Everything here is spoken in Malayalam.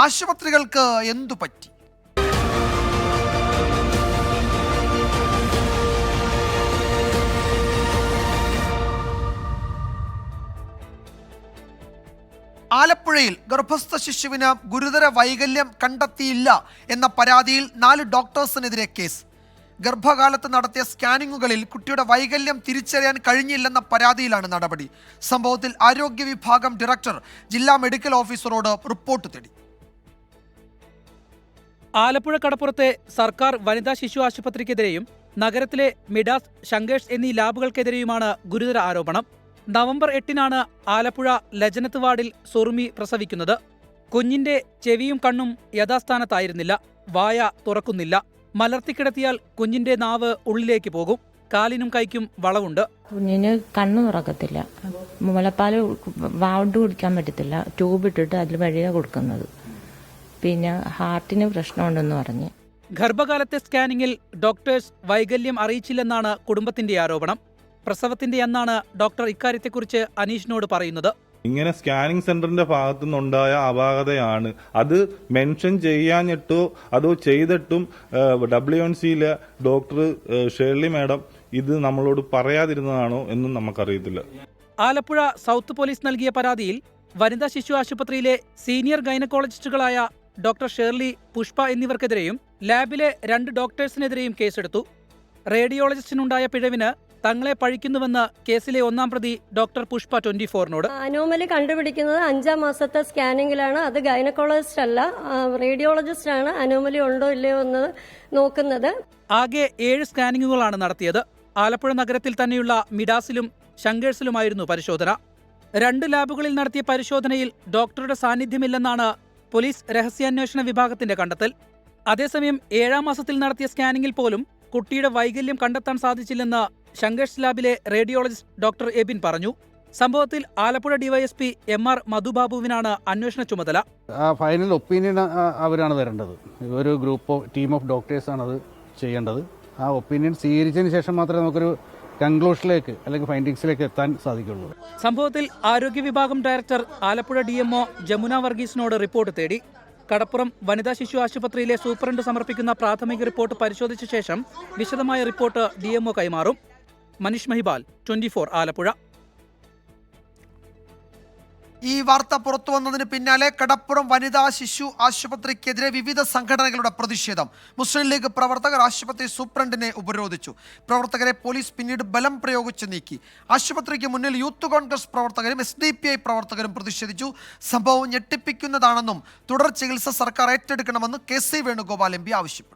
ആശുപത്രികൾക്ക് എന്തു പറ്റി? ആലപ്പുഴയിൽ ഗർഭസ്ഥ ശിശുവിന് ഗുരുതര വൈകല്യം കണ്ടെത്തിയില്ല എന്ന പരാതിയിൽ 4 ഡോക്ടേഴ്സിനെതിരെ കേസ്. ഗർഭകാലത്ത് നടത്തിയ സ്കാനിങ്ങുകളിൽ കുട്ടിയുടെ വൈകല്യം തിരിച്ചറിയാൻ കഴിഞ്ഞില്ലെന്ന പരാതിയിലാണ് നടപടി. സംഭവത്തിൽ ആരോഗ്യ വിഭാഗം ഡയറക്ടർ ജില്ലാ മെഡിക്കൽ ഓഫീസറോട് റിപ്പോർട്ട് തേടി. ആലപ്പുഴ കടപ്പുറത്തെ സർക്കാർ വനിതാ ശിശു ആശുപത്രിക്കെതിരെയും നഗരത്തിലെ മിഡാസ്, ശങ്കേഴ്സ് എന്നീ ലാബുകൾക്കെതിരെയുമാണ് ഗുരുതര ആരോപണം. നവംബർ 8-നാണ് ആലപ്പുഴ ലജനത്ത് വാർഡിൽ സുറുമി പ്രസവിക്കുന്നത്. കുഞ്ഞിന്റെ ചെവിയും കണ്ണും യഥാസ്ഥാനത്തായിരുന്നില്ല. വായ തുറക്കുന്നില്ല. മലർത്തിക്കിടത്തിയാൽ കുഞ്ഞിന്റെ നാവ് ഉള്ളിലേക്ക് പോകും. കാലിനും കൈക്കും വളവുണ്ട്. കുഞ്ഞിന് കണ്ണു തുറക്കത്തില്ല. മുലപ്പാൽ വാണ്ട് കുടിക്കാൻ പറ്റത്തില്ല. ട്യൂബ് ഇട്ടിട്ട് അതിൽ വഴിയാണ് കൊടുക്കുന്നത്. പിന്നെ ഹാർട്ടിന് പ്രശ്നമുണ്ടെന്ന് പറഞ്ഞ്. ഗർഭകാലത്തെ സ്കാനിങ്ങിൽ ഡോക്ടേഴ്സ് വൈകല്യം അറിയിച്ചില്ലെന്നാണ് കുടുംബത്തിന്റെ ആരോപണം. പ്രസവത്തിന്റെ അന്നാണ് ഡോക്ടർ ഇക്കാര്യത്തെക്കുറിച്ച് അനീഷിനോട് പറയുന്നത്. ഇങ്ങനെ സ്കാനിംഗ് സെന്ററിന്റെ ഭാഗത്തു നിന്നുണ്ടായ അപാകതയാണ്. അത് മെൻഷൻ ചെയ്യാഞ്ഞിട്ടോ അതോ ചെയ്തിട്ടും WNCയിലെ ഡോക്ടർ ഷേർലി മാഡം ഇത് നമ്മളോട് പറയാതിരുന്നതാണോ എന്നും നമുക്കറിയത്തില്ല. ആലപ്പുഴ സൗത്ത് പോലീസ് നൽകിയ പരാതിയിൽ വനിതാ ശിശു ആശുപത്രിയിലെ സീനിയർ ഗൈനക്കോളജിസ്റ്റുകളായ ഡോക്ടർ ഷേർലി, പുഷ്പ എന്നിവർക്കെതിരെയും ലാബിലെ 2 ഡോക്ടേഴ്സിനെതിരെയും കേസെടുത്തു. റേഡിയോളജിസ്റ്റിനുണ്ടായ പിഴവിന് തങ്ങളെ പഴിക്കുന്നുവെന്ന് കേസിലെ 1-ാം പ്രതി ഡോക്ടർ പുഷ്പ 24നോട്. അനോമലി കണ്ടുപിടിക്കുന്നത് 5-ാം മാസത്തെ സ്കാനിങ്ങിലാണ്. അത് ഗൈനക്കോളജിസ്റ്റ് അല്ല, റേഡിയോളജിസ്റ്റ് ആണ് അനോമലി ഉണ്ടോ ഇല്ലയോ എന്ന് നോക്കുന്നത്. ആകെ 7 സ്കാനിങ്ങുകളാണ് നടത്തിയത്. ആലപ്പുഴ നഗരത്തിൽ തന്നെയുള്ള മിഡാസിലും ശങ്കേഴ്സിലുമായിരുന്നു പരിശോധന. 2 ലാബുകളിൽ നടത്തിയ പരിശോധനയിൽ ഡോക്ടറുടെ സാന്നിധ്യമില്ലെന്നാണ് പോലീസ് രഹസ്യാന്വേഷണ വിഭാഗത്തിന്റെ കണ്ടെത്തൽ. അതേസമയം 7-ാം മാസത്തിൽ നടത്തിയ സ്കാനിങ്ങിൽ പോലും കുട്ടിയുടെ വൈകല്യം കണ്ടെത്താൻ സാധിച്ചില്ലെന്ന് ശങ്കേഴ്സ് ലാബിലെ റേഡിയോളജിസ്റ്റ് ഡോക്ടർ എബിൻ പറഞ്ഞു. സംഭവത്തിൽ ആലപ്പുഴ ഡിവൈഎസ്പി MR മധുബാബുവിനാണ് അന്വേഷണ ചുമതല. ഫൈനൽ ഒപ്പീനിയൻ അവരാണ് വരേണ്ടത്. ഒരു ടീം ഓഫ് ഡോക്ടേഴ്സാണ് അത് ചെയ്യേണ്ടത്. ആ ഒപ്പീനിയൻ സ്വീകരിച്ചതിന് ശേഷം മാത്രമേ നമുക്കൊരു കൺക്ലൂഷനിലേക്ക് അല്ലെങ്കിൽ ഫൈൻഡിങ്സിലേക്ക് എത്താൻ സാധിക്കുള്ളൂ. സംഭവത്തിൽ ആരോഗ്യ വിഭാഗം ഡയറക്ടർ ആലപ്പുഴ DMO ജമുന വർഗീസിനോട് റിപ്പോർട്ട് തേടി. കടപ്പുറം വനിതാ ശിശു ആശുപത്രിയിലെ സൂപ്രണ്ട് സമർപ്പിക്കുന്ന പ്രാഥമിക റിപ്പോർട്ട് പരിശോധിച്ച ശേഷം വിശദമായ റിപ്പോർട്ട് DMO കൈമാറും. മനീഷ് മഹിബാൽ, 24 ആലപ്പുഴ. ഈ വാർത്ത പുറത്തു വന്നതിന് പിന്നാലെ കടപ്പുറം വനിതാ ശിശു ആശുപത്രിക്കെതിരെ വിവിധ സംഘടനകളുടെ പ്രതിഷേധം. മുസ്ലിം ലീഗ് പ്രവർത്തകർ ആശുപത്രി സൂപ്രണ്ടിനെ ഉപരോധിച്ചു. പ്രവർത്തകരെ പോലീസ് പിന്നീട് ബലം പ്രയോഗിച്ച് നീക്കി. ആശുപത്രിക്ക് മുന്നിൽ യൂത്ത് കോൺഗ്രസ് പ്രവർത്തകരും SDPI പ്രവർത്തകരും പ്രതിഷേധിച്ചു. സംഭവം ഞെട്ടിപ്പിക്കുന്നതാണെന്നും തുടർ ചികിത്സ സർക്കാർ ഏറ്റെടുക്കണമെന്ന് KC വേണുഗോപാൽ MP ആവശ്യപ്പെട്ടു.